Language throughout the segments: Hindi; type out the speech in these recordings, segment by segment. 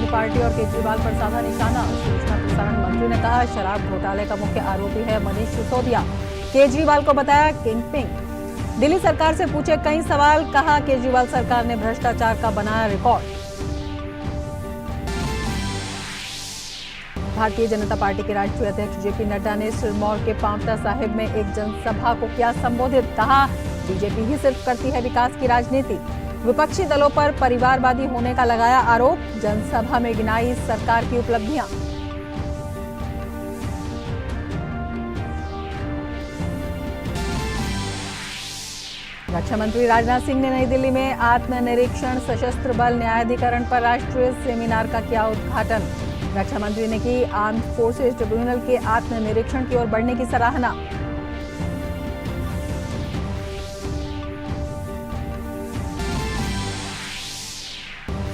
आदमी पार्टी और केजरीवाल पर साधा निशाना। सूचना प्रसारण मंत्री ने कहा, शराब घोटाले का मुख्य आरोपी है मनीष सिसोदिया। केजरीवाल को बताया किंगपिन। दिल्ली सरकार से पूछे कई सवाल, कहा केजरीवाल सरकार ने भ्रष्टाचार का बनाया रिकॉर्ड। भारतीय जनता पार्टी के राष्ट्रीय अध्यक्ष जेपी नड्डा ने सिरमौर के पांवटा साहिब में एक जनसभा को किया संबोधित। कहा, बीजेपी ही सिर्फ करती है विकास की राजनीति। विपक्षी दलों पर परिवारवादी होने का लगाया आरोप। जनसभा में गिनाई सरकार की उपलब्धियां। रक्षा मंत्री राजनाथ सिंह ने नई दिल्ली में आत्मनिरीक्षण सशस्त्र बल न्यायाधिकरण पर राष्ट्रीय सेमिनार का किया उद्घाटन। रक्षा मंत्री ने की आर्म्ड फोर्सेज ट्रिब्यूनल के आत्मनिरीक्षण की ओर बढ़ने की सराहना।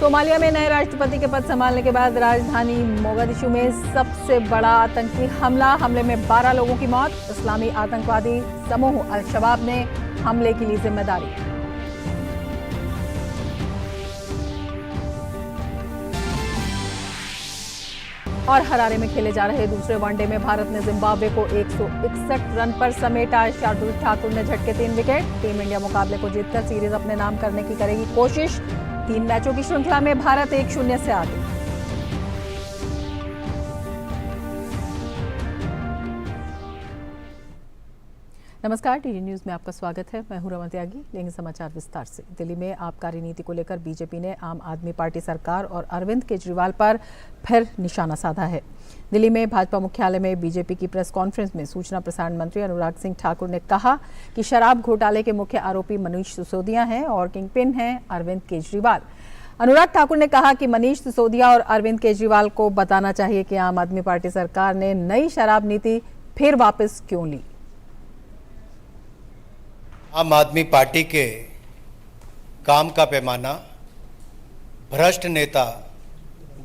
सोमालिया में नए राष्ट्रपति के पद संभालने के बाद राजधानी मोगादिशु में सबसे बड़ा आतंकी हमले में 12 लोगों की मौत। इस्लामी आतंकवादी समूह अल-शबाब ने हमले की ली जिम्मेदारी। और हरारे में खेले जा रहे दूसरे वनडे में भारत ने जिम्बाब्वे को 161 रन पर समेटा। शार्दुल ठाकुर ने झटके 3 विकेट। टीम इंडिया मुकाबले को जीतकर सीरीज अपने नाम करने की करेगी कोशिश। 3 मैचों की श्रृंखला में भारत 1-0 से आगे। नमस्कार, टीवी न्यूज में आपका स्वागत है। मैं हूं रमन त्यागी। लेंगे समाचार विस्तार से। दिल्ली में आबकारी नीति को लेकर बीजेपी ने आम आदमी पार्टी सरकार और अरविंद केजरीवाल पर फिर निशाना साधा है। दिल्ली में भाजपा मुख्यालय में बीजेपी की प्रेस कॉन्फ्रेंस में सूचना प्रसारण मंत्री अनुराग सिंह ठाकुर ने कहा कि शराब घोटाले के मुख्य आरोपी मनीष सिसोदिया हैं और किंगपिन हैं अरविंद केजरीवाल। अनुराग ठाकुर ने कहा कि मनीष सिसोदिया और अरविंद केजरीवाल को बताना चाहिए कि आम आदमी पार्टी सरकार ने नई शराब नीति फिर वापस क्यों ली। आम आदमी पार्टी के काम का पैमाना, भ्रष्ट नेता,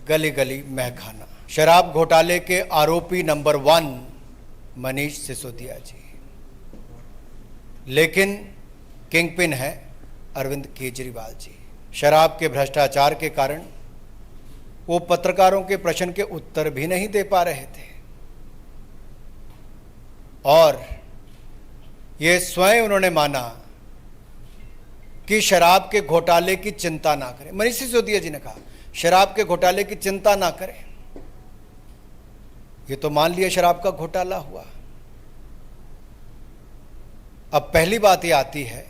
गली गली महखाना। शराब घोटाले के आरोपी नंबर 1 मनीष सिसोदिया जी, लेकिन किंगपिन है अरविंद केजरीवाल जी। शराब के भ्रष्टाचार के कारण वो पत्रकारों के प्रश्न के उत्तर भी नहीं दे पा रहे थे और ये स्वयं उन्होंने माना कि शराब के घोटाले की चिंता ना करें। मनीष सिसोदिया जी ने कहा शराब के घोटाले की चिंता ना करें। ये तो मान लिया शराब का घोटाला हुआ। अब पहली बात ये आती है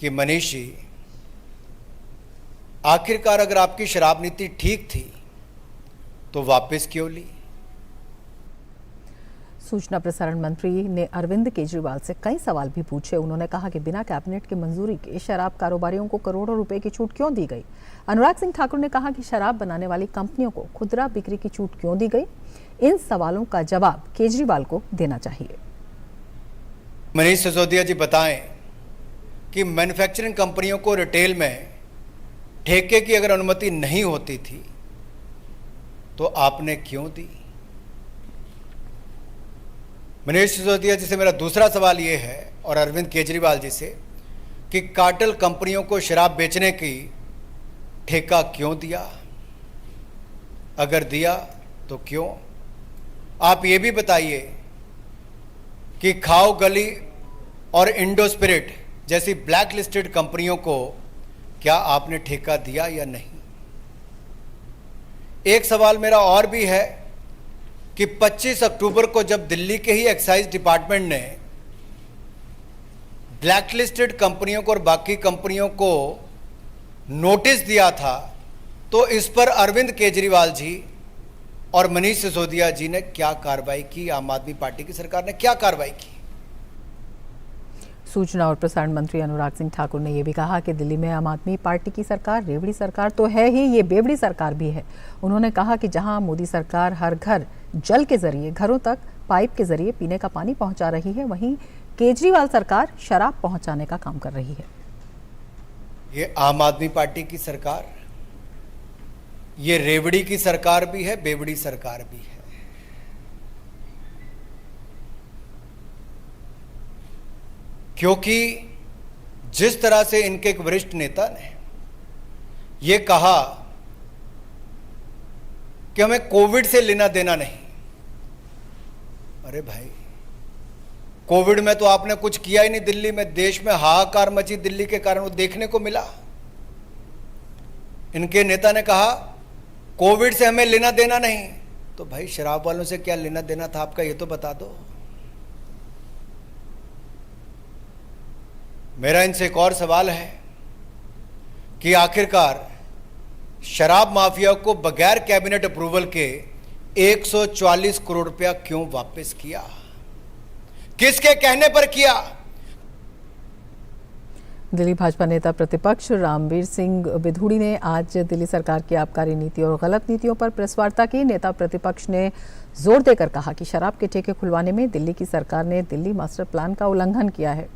कि मनीष जी, आखिरकार अगर आपकी शराब नीति ठीक थी तो वापस क्यों ली। सूचना प्रसारण मंत्री ने अरविंद केजरीवाल से कई सवाल भी पूछे। उन्होंने कहा कि बिना कैबिनेट की मंजूरी के शराब कारोबारियों को करोड़ों रुपए की छूट क्यों दी गई। अनुराग सिंह ठाकुर ने कहा कि शराब बनाने वाली कंपनियों को खुदरा बिक्री की छूट क्यों दी गई। इन सवालों का जवाब केजरीवाल को देना चाहिए। मनीष सिसोदिया जी बताएं कि मैन्युफैक्चरिंग कंपनियों को रिटेल में ठेके की अगर अनुमति नहीं होती थी तो आपने क्यों दी। मनीष सिसोदिया जी से मेरा दूसरा सवाल यह है और अरविंद केजरीवाल जी से कि कार्टेल कंपनियों को शराब बेचने की ठेका क्यों दिया, अगर दिया तो क्यों। आप ये भी बताइए कि खाओ गली और इंडो स्पिरिट जैसी ब्लैक लिस्टेड कंपनियों को क्या आपने ठेका दिया या नहीं। एक सवाल मेरा और भी है कि 25 अक्टूबर को जब दिल्ली के ही एक्साइज डिपार्टमेंट ने ब्लैकलिस्टेड कंपनियों को और बाकी कंपनियों को नोटिस दिया था तो इस पर अरविंद केजरीवाल जी और मनीष सिसोदिया जी ने क्या कार्रवाई की। आम आदमी पार्टी की सरकार ने क्या कार्रवाई की। सूचना और प्रसारण मंत्री अनुराग सिंह ठाकुर ने यह भी कहा कि दिल्ली में आम आदमी पार्टी की सरकार रेवड़ी सरकार तो है ही, ये बेवड़ी सरकार भी है। उन्होंने कहा कि जहां मोदी सरकार हर घर जल के जरिए घरों तक पाइप के जरिए पीने का पानी पहुंचा रही है, वहीं केजरीवाल सरकार शराब पहुंचाने का काम कर रही है। ये आम आदमी पार्टी की सरकार, ये रेवड़ी की सरकार भी है, बेवड़ी सरकार भी है। क्योंकि जिस तरह से इनके एक वरिष्ठ नेता ने यह कहा कि हमें कोविड से लेना देना नहीं। अरे भाई, कोविड में तो आपने कुछ किया ही नहीं। दिल्ली में, देश में हाहाकार मची दिल्ली के कारण, वो देखने को मिला। इनके नेता ने कहा कोविड से हमें लेना देना नहीं, तो भाई शराब वालों से क्या लेना देना था आपका, ये तो बता दो। मेरा इनसे एक और सवाल है कि आखिरकार शराब माफिया को बगैर कैबिनेट अप्रूवल के 144 करोड़ रुपया क्यों वापस किया, किसके कहने पर किया? दिल्ली भाजपा नेता प्रतिपक्ष रामवीर सिंह बिधूड़ी ने आज दिल्ली सरकार की आबकारी नीति और गलत नीतियों पर प्रेस वार्ता की। नेता प्रतिपक्ष ने जोर देकर कहा कि शराब के ठेके खुलवाने में दिल्ली की सरकार ने दिल्ली मास्टर प्लान का उल्लंघन किया है।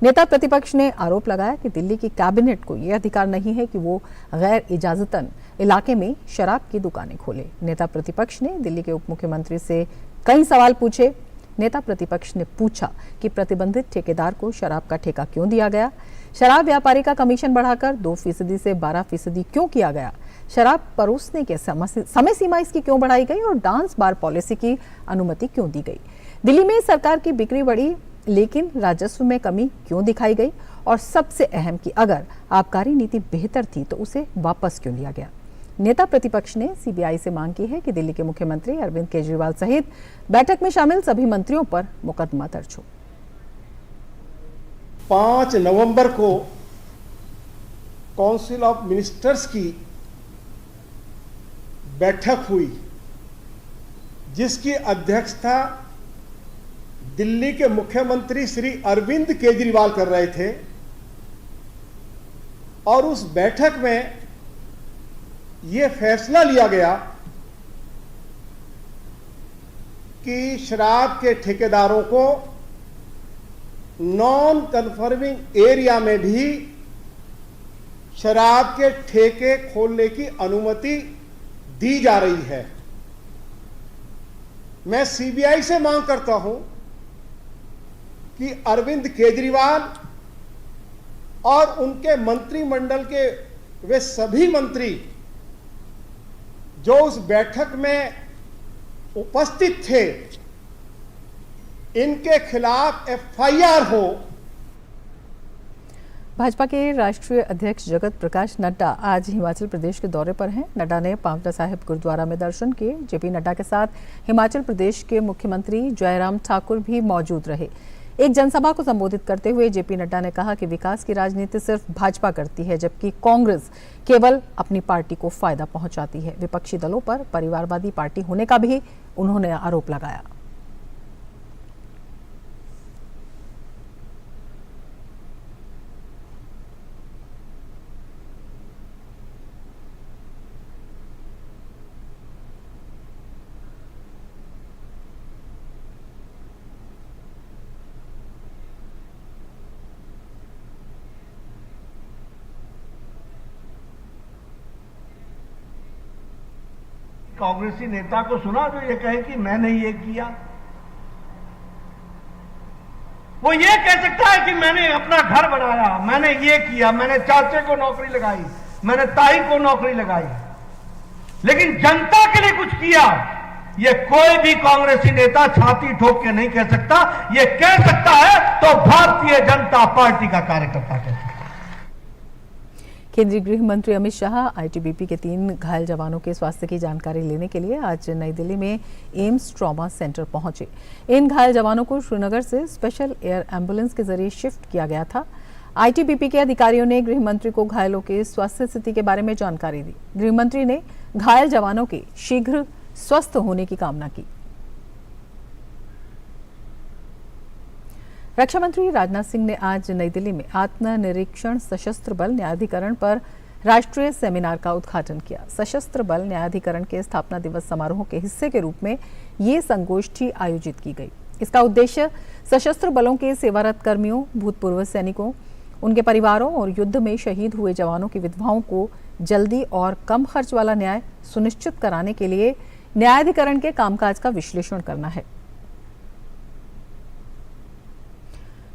नेता प्रतिपक्ष ने आरोप लगाया कि दिल्ली की कैबिनेट को यह अधिकार नहीं है कि वो गैर इजाजतन इलाके में शराब की दुकानें खोले। नेता प्रतिपक्ष ने दिल्ली के उप मुख्यमंत्री से कई सवाल पूछे। नेता प्रतिपक्ष ने पूछा कि प्रतिबंधित ठेकेदार को शराब का ठेका क्यों दिया गया, शराब व्यापारी का कमीशन बढ़ाकर 2% से 12% क्यों किया गया, शराब परोसने के समय सीमा इसकी क्यों बढ़ाई गई और डांस बार पॉलिसी की अनुमति क्यों दी गई। दिल्ली में सरकार की बिक्री बढ़ी लेकिन राजस्व में कमी क्यों दिखाई गई, और सबसे अहम कि अगर आबकारी नीति बेहतर थी तो उसे वापस क्यों लिया गया। नेता प्रतिपक्ष ने सीबीआई से मांग की है कि दिल्ली के मुख्यमंत्री अरविंद केजरीवाल सहित बैठक में शामिल सभी मंत्रियों पर मुकदमा दर्ज हो। 5 नवंबर को काउंसिल ऑफ मिनिस्टर्स की बैठक हुई, जिसकी अध्यक्षता दिल्ली के मुख्यमंत्री श्री अरविंद केजरीवाल कर रहे थे। और उस बैठक में यह फैसला लिया गया कि शराब के ठेकेदारों को नॉन कन्फर्मिंग एरिया में भी शराब के ठेके खोलने की अनुमति दी जा रही है। मैं सीबीआई से मांग करता हूं कि अरविंद केजरीवाल और उनके मंत्रिमंडल के वे सभी मंत्री जो उस बैठक में उपस्थित थे, इनके खिलाफ एफआईआर हो। भाजपा के राष्ट्रीय अध्यक्ष जगत प्रकाश नड्डा आज हिमाचल प्रदेश के दौरे पर हैं। नड्डा ने पांवटा साहिब गुरुद्वारा में दर्शन किए। जेपी नड्डा के साथ हिमाचल प्रदेश के मुख्यमंत्री जयराम ठाकुर भी मौजूद रहे। एक जनसभा को संबोधित करते हुए जेपी नड्डा ने कहा कि विकास की राजनीति सिर्फ भाजपा करती है, जबकि कांग्रेस केवल अपनी पार्टी को फायदा पहुंचाती है। विपक्षी दलों पर परिवारवादी पार्टी होने का भी उन्होंने आरोप लगाया। कांग्रेसी नेता को सुना जो ये कहे कि मैंने ये किया। वो ये कह सकता है कि मैंने अपना घर बनाया, मैंने ये किया, मैंने चाचे को नौकरी लगाई, मैंने ताई को नौकरी लगाई, लेकिन जनता के लिए कुछ किया, ये कोई भी कांग्रेसी नेता छाती ठोक के नहीं कह सकता। ये कह सकता है तो भारतीय जनता पार्टी का कार्यकर्ता कह सकता है। केंद्रीय गृह मंत्री अमित शाह आईटीबीपी के 3 घायल जवानों के स्वास्थ्य की जानकारी लेने के लिए आज नई दिल्ली में एम्स ट्रॉमा सेंटर पहुंचे। इन घायल जवानों को श्रीनगर से स्पेशल एयर एम्बुलेंस के जरिए शिफ्ट किया गया था। आईटीबीपी के अधिकारियों ने गृह मंत्री को घायलों के स्वास्थ्य स्थिति के बारे में जानकारी दी। गृह मंत्री ने घायल जवानों के शीघ्र स्वस्थ होने की कामना की। रक्षा मंत्री राजनाथ सिंह ने आज नई दिल्ली में आत्मनिरीक्षण सशस्त्र बल न्यायाधिकरण पर राष्ट्रीय सेमिनार का उद्घाटन किया। सशस्त्र बल न्यायाधिकरण के स्थापना दिवस समारोह के हिस्से के रूप में ये संगोष्ठी आयोजित की गई। इसका उद्देश्य सशस्त्र बलों के सेवारत कर्मियों, भूतपूर्व सैनिकों, उनके परिवारों और युद्ध में शहीद हुए जवानों की विधवाओं को जल्दी और कम खर्च वाला न्याय सुनिश्चित कराने के लिए न्यायाधिकरण के कामकाज का विश्लेषण करना है।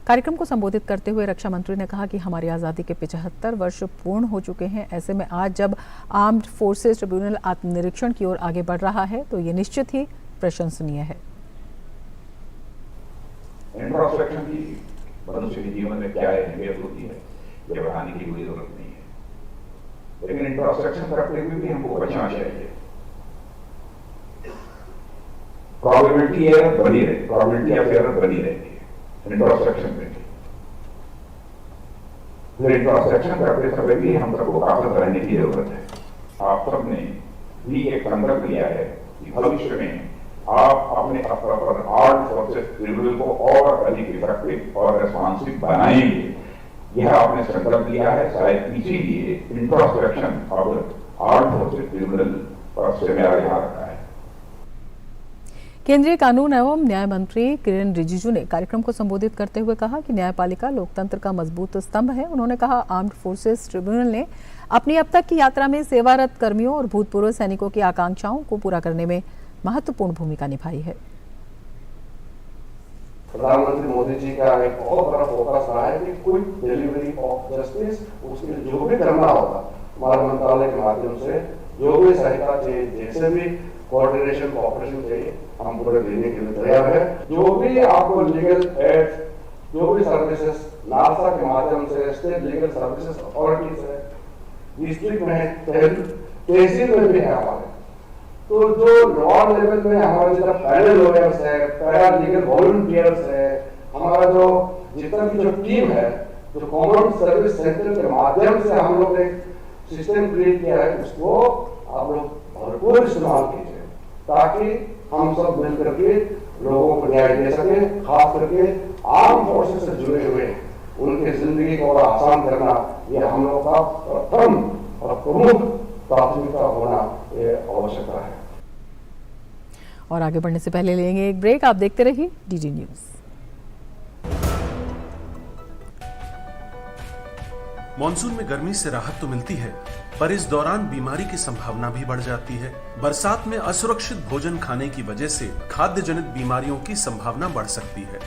कार्यक्रम को संबोधित करते हुए रक्षा मंत्री ने कहा कि हमारी आज़ादी के 75 वर्ष पूर्ण हो चुके हैं। ऐसे में आज जब आर्म्ड फोर्सेस ट्रिब्यूनल आत्मनिरीक्षण की ओर आगे बढ़ रहा है तो ये निश्चित ही प्रशंसनीय है। इंट्रोस्पेक्शन की मनुष्य के जीवन में क्या अहमियत होती है ये बढ़ाने की कोई जरूरत नहीं है, लेकिन इंट्रोस्पेक्शन करते हुए भी हमको बचना चाहिए। प्रोबेबिलिटी एरर बनी रहे, प्रोबेबिलिटी ऑफ एरर बनी रहती है इंट्रोस्पेक्शन में। फिर इंट्रोस्पेक्शन करते समय भी हम सबको काफी रहने की जरूरत है। आप सबने भी एक संकल्प लिया है कि भविष्य में आप अपने आर्म्ड फोर्सेस ट्रिब्यूनल को और अधिक इफेक्टिव और रेस्पॉन्सिव बनाएंगे। यह आपने संकल्प लिया है, शायद इसीलिए इंट्रोस्पेक्शन और आर्म्ड फोर्सेस ट्रिब्यूनल पर से मेरा ध्यान रखा है। केंद्रीय कानून एवं न्याय मंत्री किरेन रिजिजू ने कार्यक्रम को संबोधित करते हुए कहा कि न्यायपालिका लोकतंत्र का मजबूत स्तंभ है। उन्होंने कहा आर्म्ड फोर्सेस ट्रिब्यूनल ने अपनी अब तक की यात्रा में सेवारत कर्मियों और भूतपूर्व सैनिकों की आकांक्षाओं को पूरा करने में महत्वपूर्ण भूमिका निभाई है। प्रधानमंत्री मोदी जी का एक बहुत बड़ा फोकस रहा है कि क्विक डिलीवरी ऑफ जस्टिस, उसके लिए जो भी करना होगा हमारे मंत्रालय के माध्यम से जो भी सहायता चाहिए, जैसे भी कोऑर्डिनेशन कोऑपरेशन चाहिए, हम पूरे देने के लिए तैयार है। जो भी आपको लीगल एड, जो भी सर्विसेज नासा के माध्यम से, स्टेट लीगल सर्विसेज अथॉरिटी से, डिस्ट्रिक्ट में, तहसील में भी है हमारे, तो जो लॉ लेवल में हमारे जितना पैनल लॉयर्स है, पैरा लीगल वॉलंटियर्स है, हमारा जो जितना भी जो टीम है, जो कॉमन सर्विस सेंटर के माध्यम से हम लोग एक सिस्टम क्रिएट किया है, उसको आप लोग भरपूर इस्तेमाल कीजिए ताकि हम सब मिल करके लोगों को न्याय दे सके। खास करके आर्म फोर्सेस से जुड़े हुए उनकी जिंदगी को और आसान करना, ये हम लोग का प्रथम और प्रमुख प्राथमिकता होना ये आवश्यकता है। और आगे बढ़ने से पहले लेंगे एक ब्रेक। आप देखते रहिए डीडी न्यूज। मॉनसून में गर्मी से राहत तो मिलती है, पर इस दौरान बीमारी की संभावना भी बढ़ जाती है। बरसात में असुरक्षित भोजन खाने की वजह से खाद्य जनित बीमारियों की संभावना बढ़ सकती है।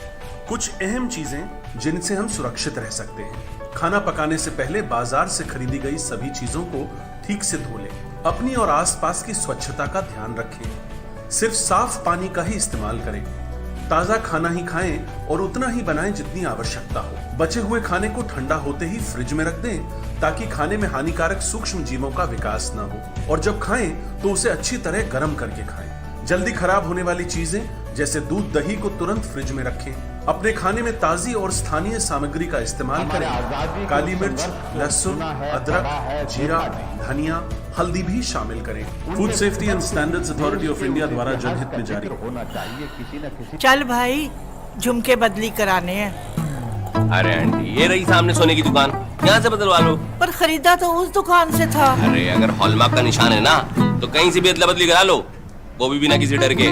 कुछ अहम चीजें जिनसे हम सुरक्षित रह सकते हैं। खाना पकाने से पहले बाजार से खरीदी गई सभी चीजों को ठीक से धो लें। अपनी और आसपास की स्वच्छता का ध्यान रखें। सिर्फ साफ पानी का ही इस्तेमाल करें। ताजा खाना ही खाएं और उतना ही बनाएं जितनी आवश्यकता हो। बचे हुए खाने को ठंडा होते ही फ्रिज में रख दें ताकि खाने में हानिकारक सूक्ष्म जीवों का विकास न हो, और जब खाएं तो उसे अच्छी तरह गर्म करके खाएं। जल्दी खराब होने वाली चीजें जैसे दूध, दही को तुरंत फ्रिज में रखें। अपने खाने में ताजी और स्थानीय सामग्री का इस्तेमाल करें। काली मिर्च, लहसुन, अदरक, जीरा, धनिया, हल्दी भी शामिल करें। Food safety and standards authority of India द्वारा जनहित में जारी। चल भाई, झुमके बदली कराने हैं। अरे आंटी, ये रही सामने सोने की दुकान, यहाँ से बदलवा लो। पर खरीदा तो उस दुकान से था। अरे अगर हॉलमार्क का निशान है ना तो कहीं से भी अदला बदली करा लो, वो भी बिना किसी डर के।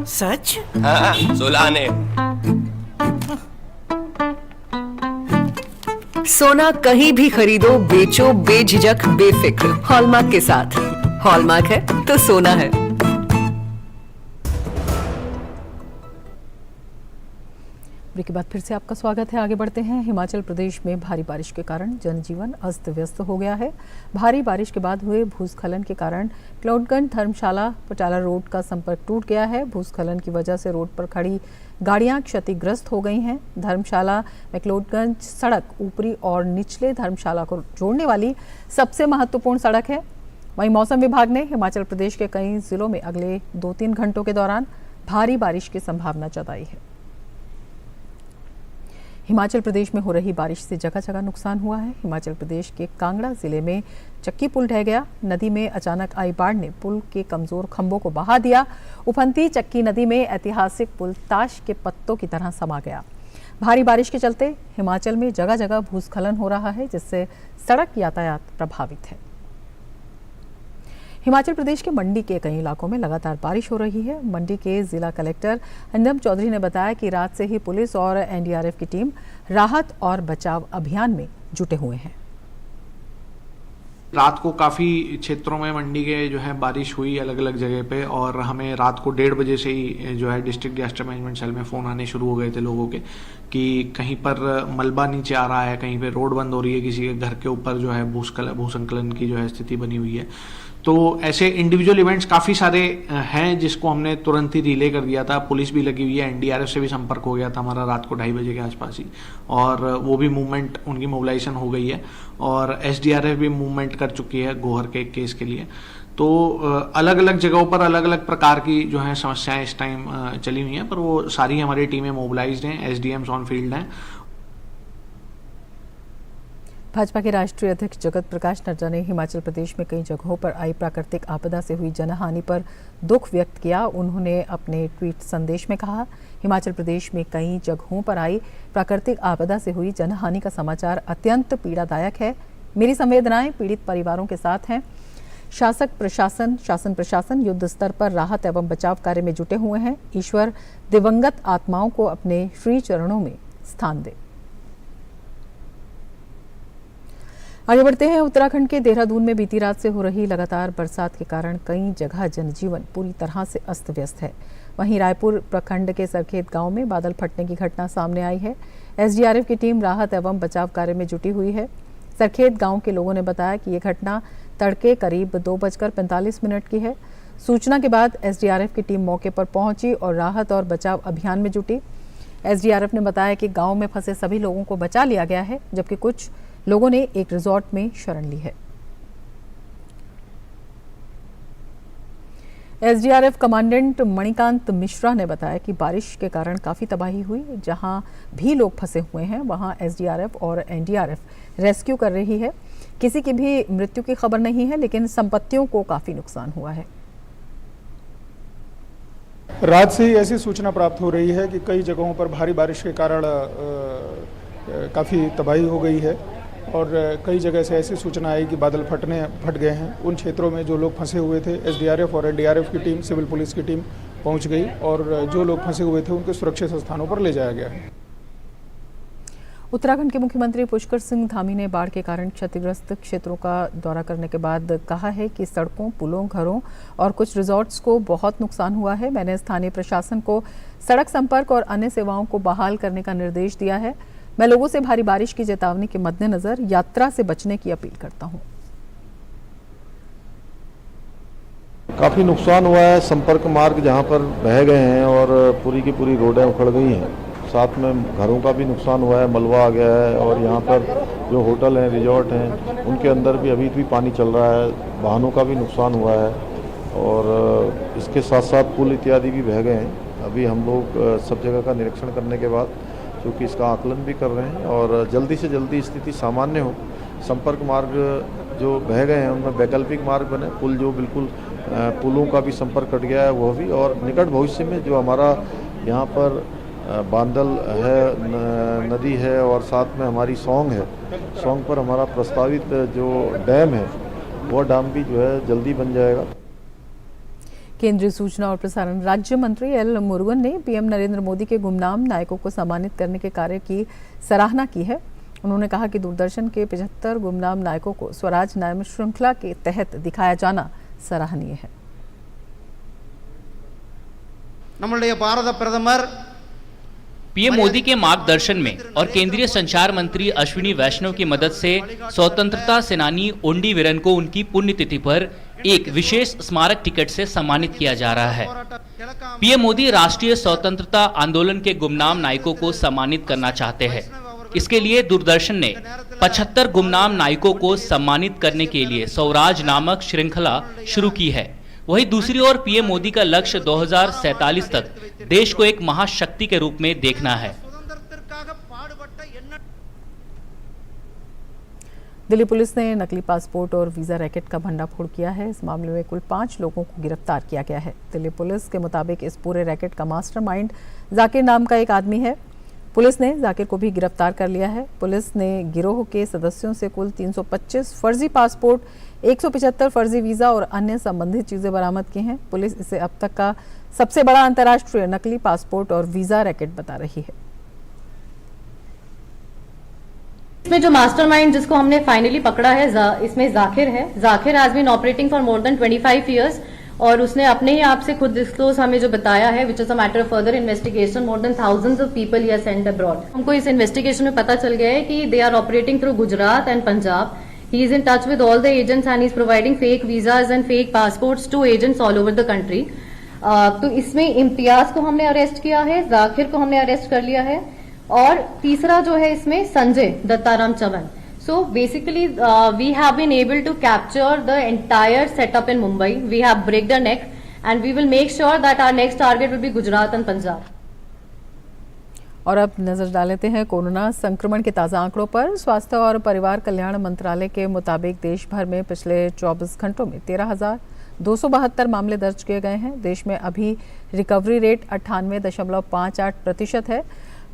सच? हाँ, 16 आने। सोना कहीं भी खरीदो, बेचो बेझिझक बेफिक्र हॉलमार्क के साथ। हॉलमार्क है तो सोना है। ब्रेक के बाद फिर से आपका स्वागत है। आगे बढ़ते हैं। हिमाचल प्रदेश में भारी बारिश के कारण जनजीवन अस्त व्यस्त हो गया है। भारी बारिश के बाद हुए भूस्खलन के कारण क्लाउडगंज धर्मशाला पटाला रोड का संपर्क टूट गया है। भूस्खलन की वजह से रोड पर खड़ी गाड़ियां क्षतिग्रस्त हो गई हैं। धर्मशाला मैक्लोडगंज सड़क ऊपरी और निचले धर्मशाला को जोड़ने वाली सबसे महत्वपूर्ण सड़क है। वहीं मौसम विभाग ने हिमाचल प्रदेश के कई जिलों में अगले 2-3 घंटों के दौरान भारी बारिश की संभावना जताई है। हिमाचल प्रदेश में हो रही बारिश से जगह जगह नुकसान हुआ है। हिमाचल प्रदेश के कांगड़ा जिले में चक्की पुल ढह गया। नदी में अचानक आई बाढ़ ने पुल के कमजोर खंभों को बहा दिया। उफनती चक्की नदी में ऐतिहासिक पुल ताश के पत्तों की तरह समा गया। भारी बारिश के चलते हिमाचल में जगह जगह भूस्खलन हो रहा है, जिससे सड़क यातायात प्रभावित है। हिमाचल प्रदेश के मंडी के कई इलाकों में लगातार बारिश हो रही है। मंडी के जिला कलेक्टर अंजम चौधरी ने बताया कि रात से ही पुलिस और एनडीआरएफ की टीम राहत और बचाव अभियान में जुटे हुए हैं। रात को काफ़ी क्षेत्रों में मंडी के जो है बारिश हुई अलग अलग जगह पे, और हमें रात को 1:30 बजे से ही जो है डिस्ट्रिक्ट डिजास्टर मैनेजमेंट सेल में फ़ोन आने शुरू हो गए थे लोगों के कि कहीं पर मलबा नीचे आ रहा है, कहीं पे रोड बंद हो रही है, किसी के घर के ऊपर जो है भूस्खलन की जो है स्थिति बनी हुई है। तो ऐसे इंडिविजुअल इवेंट्स काफ़ी सारे हैं जिसको हमने तुरंत ही रिले कर दिया था। पुलिस भी लगी हुई है, एनडीआरएफ से भी संपर्क हो गया था हमारा रात को 2:30 बजे के आसपास ही, और वो भी मूवमेंट उनकी मोबिलाइजेशन हो गई है, और एसडीआरएफ भी मूवमेंट कर चुकी है गोहर के केस के लिए। तो अलग अलग जगहों पर अलग अलग प्रकार की जो है समस्याएं इस टाइम चली हुई हैं, पर वो सारी हमारी टीमें मोबिलाइज्ड हैं, एसडीएम्स ऑन फील्ड हैं। भाजपा के राष्ट्रीय अध्यक्ष जगत प्रकाश नड्डा ने हिमाचल प्रदेश में कई जगहों पर आई प्राकृतिक आपदा से हुई जनहानि पर दुख व्यक्त किया। उन्होंने अपने ट्वीट संदेश में कहा, हिमाचल प्रदेश में कई जगहों पर आई प्राकृतिक आपदा से हुई जनहानि का समाचार अत्यंत पीड़ादायक है। मेरी संवेदनाएं पीड़ित परिवारों के साथ हैं। शासन प्रशासन युद्ध स्तर पर राहत एवं बचाव कार्य में जुटे हुए हैं। ईश्वर दिवंगत आत्माओं को अपने श्री चरणों में स्थान दे। आगे बढ़ते हैं। उत्तराखंड के देहरादून में बीती रात से हो रही लगातार बरसात के कारण कई जगह जनजीवन पूरी तरह से अस्त व्यस्त है। वहीं रायपुर प्रखंड के सरखेत गांव में बादल फटने की घटना सामने आई है। एसडीआरएफ की टीम राहत एवं बचाव कार्य में जुटी हुई है। सरखेत गांव के लोगों ने बताया कि ये घटना तड़के करीब 2:45 की है। सूचना के बाद एसडीआरएफ की टीम मौके पर पहुंची और राहत और बचाव अभियान में जुटी। एसडीआरएफ ने बताया कि गांव में फंसे सभी लोगों को बचा लिया गया है, जबकि कुछ लोगों ने एक रिजॉर्ट में शरण ली है। एसडीआरएफ कमांडेंट मणिकांत मिश्रा ने बताया कि बारिश के कारण काफी तबाही हुई। जहां भी लोग फंसे हुए हैं वहां एसडीआरएफ और एनडीआरएफ रेस्क्यू कर रही है। किसी की भी मृत्यु की खबर नहीं है, लेकिन संपत्तियों को काफी नुकसान हुआ है। रात से ही ऐसी सूचना प्राप्त हो रही है कि कई जगहों पर भारी बारिश के कारण काफ़ी तबाही हो गई है, और कई जगह से ऐसी सूचना आई कि बादल फट गए हैं। उन क्षेत्रों में जो लोग फंसे हुए थे, एसडीआरएफ और एनडीआरएफ की टीम, सिविल पुलिस की टीम पहुंच गई, और जो लोग फंसे हुए थे उनके सुरक्षित स्थानों पर ले जाया गया है। उत्तराखंड के मुख्यमंत्री पुष्कर सिंह धामी ने बाढ़ के कारण क्षतिग्रस्त क्षेत्रों का दौरा करने के बाद कहा है कि सड़कों, पुलों, घरों और कुछ रिजॉर्ट्स को बहुत नुकसान हुआ है। मैंने स्थानीय प्रशासन को सड़क संपर्क और अन्य सेवाओं को बहाल करने का निर्देश दिया है। मैं लोगों से भारी बारिश की चेतावनी के मद्देनजर यात्रा से बचने की अपील करता हूं। काफ़ी नुकसान हुआ है। संपर्क मार्ग जहां पर बह गए हैं और पूरी की पूरी रोडें उखड़ गई हैं। साथ में घरों का भी नुकसान हुआ है, मलबा आ गया है, और यहाँ पर जो होटल हैं, रिजॉर्ट हैं, उनके अंदर भी अभी भी पानी चल रहा है। वाहनों का भी नुकसान हुआ है, और इसके साथ साथ पुल इत्यादि भी बह गए हैं। अभी हम लोग सब जगह का निरीक्षण करने के बाद क्योंकि इसका आकलन भी कर रहे हैं, और जल्दी से जल्दी स्थिति सामान्य हो। संपर्क मार्ग जो बह गए हैं उनमें वैकल्पिक मार्ग बने, पुल जो बिल्कुल पुलों का भी संपर्क कट गया है वो भी, और निकट भविष्य में जो हमारा यहाँ पर बांदल है, नदी है, और साथ में हमारी सौंग है, सौंग पर हमारा प्रस्तावित जो डैम है वो डैम भी जो है जल्दी बन जाएगा। केंद्रीय सूचना और प्रसारण राज्य मंत्री एल मुरुगन ने पीएम नरेंद्र मोदी के गुमनाम नायकों को सम्मानित करने के कार्य की सराहना की है। उन्होंने कहा कि दूरदर्शन के 75 गुमनाम नायकों को स्वराज नाम श्रृंखला के तहत दिखाया जाना सराहनीय है। நம்முடைய பாரத பிரதமர் पीएम मोदी के मार्गदर्शन में और केंद्रीय संचार मंत्री अश्विनी वैष्णव की मदद से स्वतंत्रता सेनानी ओंडी वीरन को उनकी पुण्यतिथि पर एक विशेष स्मारक टिकट से सम्मानित किया जा रहा है। पीएम मोदी राष्ट्रीय स्वतंत्रता आंदोलन के गुमनाम नायकों को सम्मानित करना चाहते हैं। इसके लिए दूरदर्शन ने 75 गुमनाम नायकों को सम्मानित करने के लिए स्वराज नामक श्रृंखला शुरू की है। वहीं दूसरी ओर पीएम मोदी का लक्ष्य 2047 तक देश को एक महाशक्ति के रूप में देखना है। दिल्ली पुलिस ने नकली पासपोर्ट और वीजा रैकेट का भंडाफोड़ किया है। इस मामले में कुल 5 लोगों को गिरफ्तार किया गया है। दिल्ली पुलिस के मुताबिक इस पूरे रैकेट का मास्टरमाइंड जाकिर नाम का एक आदमी है। पुलिस ने जाकिर को भी गिरफ्तार कर लिया है। पुलिस ने गिरोह के सदस्यों से कुल 325 फर्जी पासपोर्ट, 175 फर्जी वीजा और अन्य संबंधित चीजें बरामद की हैं। पुलिस इसे अब तक का सबसे बड़ा अंतर्राष्ट्रीय नकली पासपोर्ट और वीजा रैकेट बता रही है। इसमें जो मास्टरमाइंड जिसको हमने फाइनली पकड़ा है इसमें जाकिर है। Zakir has been operating for more than 25 years और उसने अपने ही आप से खुद डिस्क्लोज हमें जो बताया है, which is a matter of further investigation. More than thousands of people he has sent abroad. हमको इस इन्वेस्टिगेशन में पता चल गया है कि they are operating through Gujarat and Punjab. He is in touch with all the agents and is providing fake visas and fake passports to agents all over the country. तो इसमें इम्तियाज को हमने अरेस्ट किया है, जाकिर को हमने अरेस्ट कर लिया है और तीसरा जो है इसमें Sanjay Dattaram Chyavan. So basically, we have been able to capture the entire setup in Mumbai. We have break the neck, and we will make sure that our next target will be Gujarat and Punjab. और अब नजर डाल लेते हैं कोरोना संक्रमण के ताज़ा आंकड़ों पर। स्वास्थ्य और परिवार कल्याण मंत्रालय के मुताबिक देश भर में पिछले 24 घंटों में 13,272 मामले दर्ज किए गए हैं। देश में अभी रिकवरी रेट 98.58% है।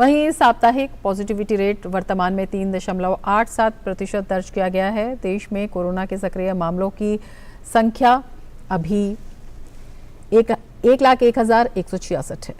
वहीं साप्ताहिक पॉजिटिविटी रेट वर्तमान में 3.87% दर्ज किया गया है। देश में कोरोना के सक्रिय मामलों की संख्या अभी 1,01,166 है।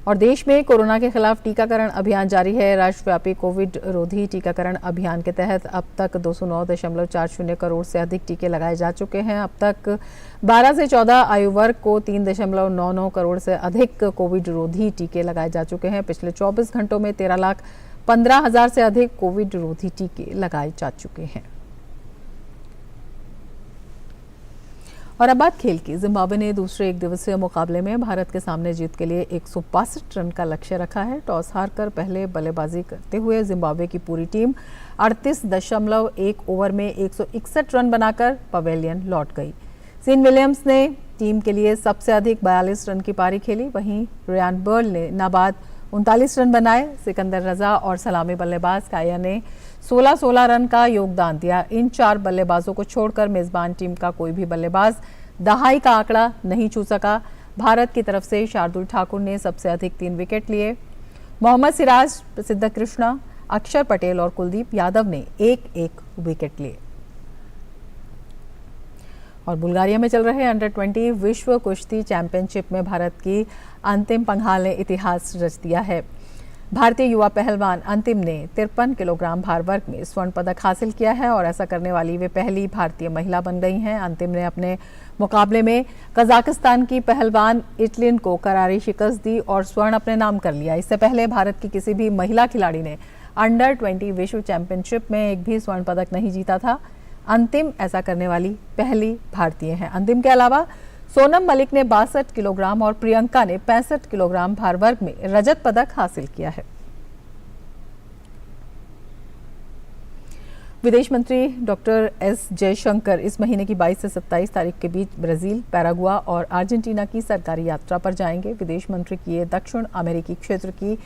और देश में कोरोना के खिलाफ टीकाकरण अभियान जारी है। राष्ट्रव्यापी कोविड रोधी टीकाकरण अभियान के तहत अब तक 209.40 करोड़ से अधिक टीके लगाए जा चुके हैं। अब तक 12 से 14 आयु वर्ग को 3.99 करोड़ से अधिक कोविड रोधी टीके लगाए जा चुके हैं। पिछले 24 घंटों में 13,15,000 से अधिक कोविड रोधी टीके लगाए जा चुके हैं। और अब बात खेल की। जिम्बाब्वे ने दूसरे एक दिवसीय मुकाबले में भारत के सामने जीत के लिए 162 रन का लक्ष्य रखा है। टॉस हारकर पहले बल्लेबाजी करते हुए जिम्बाब्वे की पूरी टीम 38.1 ओवर में 161 रन बनाकर पवेलियन लौट गई। सीन विलियम्स ने टीम के लिए सबसे अधिक 42 रन की पारी खेली। वहीं रियान बर्ल ने नाबाद 39 रन बनाए। सिकंदर रजा और सलामी बल्लेबाज काया ने 16-16 रन का योगदान दिया। इन 4 बल्लेबाजों को छोड़कर मेजबान टीम का कोई भी बल्लेबाज दहाई का आंकड़ा नहीं छू सका। भारत की तरफ से शार्दुल ठाकुर ने सबसे अधिक 3 विकेट लिए। मोहम्मद सिराज, प्रसिद्ध कृष्णा, अक्षर पटेल और कुलदीप यादव ने 1-1 विकेट लिए। और बुल्गारिया में चल रहे अंडर-20 विश्व कुश्ती चैंपियनशिप में भारत की अंतिम पंघाल ने इतिहास रच दिया है। भारतीय युवा पहलवान अंतिम ने 53 किलोग्राम भार वर्ग में स्वर्ण पदक हासिल किया है और ऐसा करने वाली वे पहली भारतीय महिला बन गई हैं। अंतिम ने अपने मुकाबले में कजाकिस्तान की पहलवान इटलिन को करारी शिकस्त दी और स्वर्ण अपने नाम कर लिया। इससे पहले भारत की किसी भी महिला खिलाड़ी ने अंडर-20 विश्व चैंपियनशिप में एक भी स्वर्ण पदक नहीं जीता था। अंतिम ऐसा करने वाली पहली भारतीय हैं। अंतिम के अलावा सोनम मलिक ने 62 किलोग्राम और प्रियंका ने 65 किलोग्राम भार वर्ग में रजत पदक हासिल किया है। विदेश मंत्री डॉक्टर एस जयशंकर इस महीने की 22 से 27 तारीख के बीच ब्राजील, पैरागुआ और अर्जेंटीना की सरकारी यात्रा पर जाएंगे। विदेश मंत्री की ये दक्षिण अमेरिकी क्षेत्र की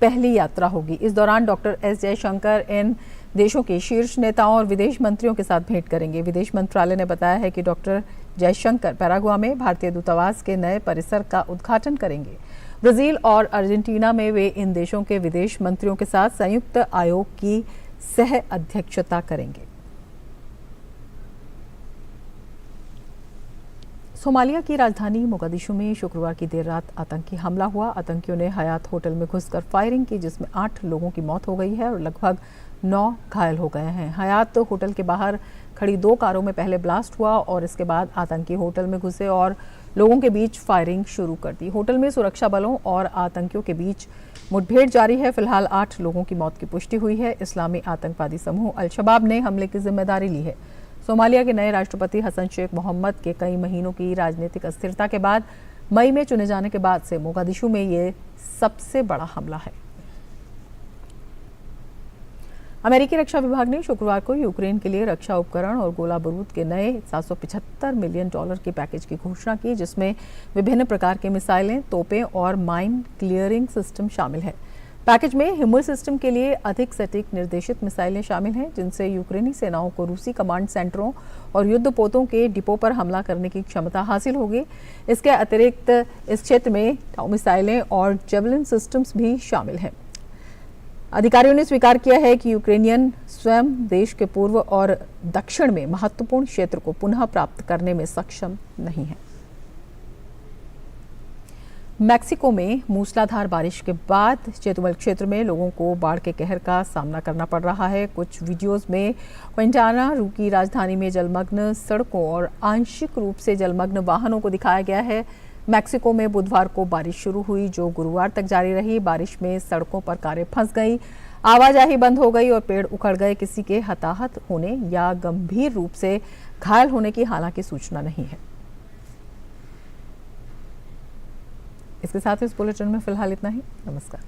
पहली यात्रा होगी। इस दौरान डॉक्टर एस जयशंकर इन देशों के शीर्ष नेताओं और विदेश मंत्रियों के साथ भेंट करेंगे। विदेश मंत्रालय ने बताया है कि डॉक्टर जयशंकर पैरागुआ में भारतीय दूतावास के नए परिसर का उद्घाटन करेंगे। ब्राजील और अर्जेंटीना में वे इन देशों के विदेश मंत्रियों के साथ संयुक्त आयोग की सह अध्यक्षता करेंगे। सोमालिया की राजधानी मोगादिशु में शुक्रवार की देर रात आतंकी हमला हुआ। आतंकियों ने हयात होटल में घुसकर फायरिंग की, जिसमें 8 लोगों की मौत हो गई है और लगभग 9 घायल हो गए हैं। हयात होटल के बाहर खड़ी 2 कारों में पहले ब्लास्ट हुआ और इसके बाद आतंकी होटल में घुसे और लोगों के बीच फायरिंग शुरू कर दी। होटल में सुरक्षा बलों और आतंकियों के बीच मुठभेड़ जारी है। फिलहाल 8 लोगों की मौत की पुष्टि हुई है। इस्लामी आतंकवादी समूह अल-शबाब ने हमले की जिम्मेदारी ली है। सोमालिया के नए राष्ट्रपति हसन शेख मोहम्मद के कई महीनों की राजनीतिक अस्थिरता के बाद मई में चुने जाने के बाद से मोगादिशु में ये सबसे बड़ा हमला है। अमेरिकी रक्षा विभाग ने शुक्रवार को यूक्रेन के लिए रक्षा उपकरण और गोला बारूद के नए $775 मिलियन के पैकेज की घोषणा की, जिसमें विभिन्न प्रकार के मिसाइलें, तोपें और माइन क्लियरिंग सिस्टम शामिल है। पैकेज में हिमर सिस्टम के लिए अधिक सटीक निर्देशित मिसाइलें शामिल हैं, जिनसे यूक्रेनी सेनाओं को रूसी कमांड सेंटरों और युद्धपोतों के डिपो पर हमला करने की क्षमता हासिल होगी। इसके अतिरिक्त इस क्षेत्र में मिसाइलें और जेवलिन सिस्टम्स भी शामिल हैं। अधिकारियों ने स्वीकार किया है कि यूक्रेनियन स्वयं देश के पूर्व और दक्षिण में महत्वपूर्ण क्षेत्र को पुनः प्राप्त करने में सक्षम नहीं है। मैक्सिको में मूसलाधार बारिश के बाद चेतुमल क्षेत्र में लोगों को बाढ़ के कहर का सामना करना पड़ रहा है। कुछ वीडियोस में क्विंटाना रू की राजधानी में जलमग्न सड़कों और आंशिक रूप से जलमग्न वाहनों को दिखाया गया है। मैक्सिको में बुधवार को बारिश शुरू हुई जो गुरुवार तक जारी रही। बारिश में सड़कों पर कारें फंस गई, आवाजाही बंद हो गई और पेड़ उखड़ गए। किसी के हताहत होने या गंभीर रूप से घायल होने की हालांकि सूचना नहीं है। इसके साथ इस बुलेटिन में फिलहाल इतना ही। नमस्कार।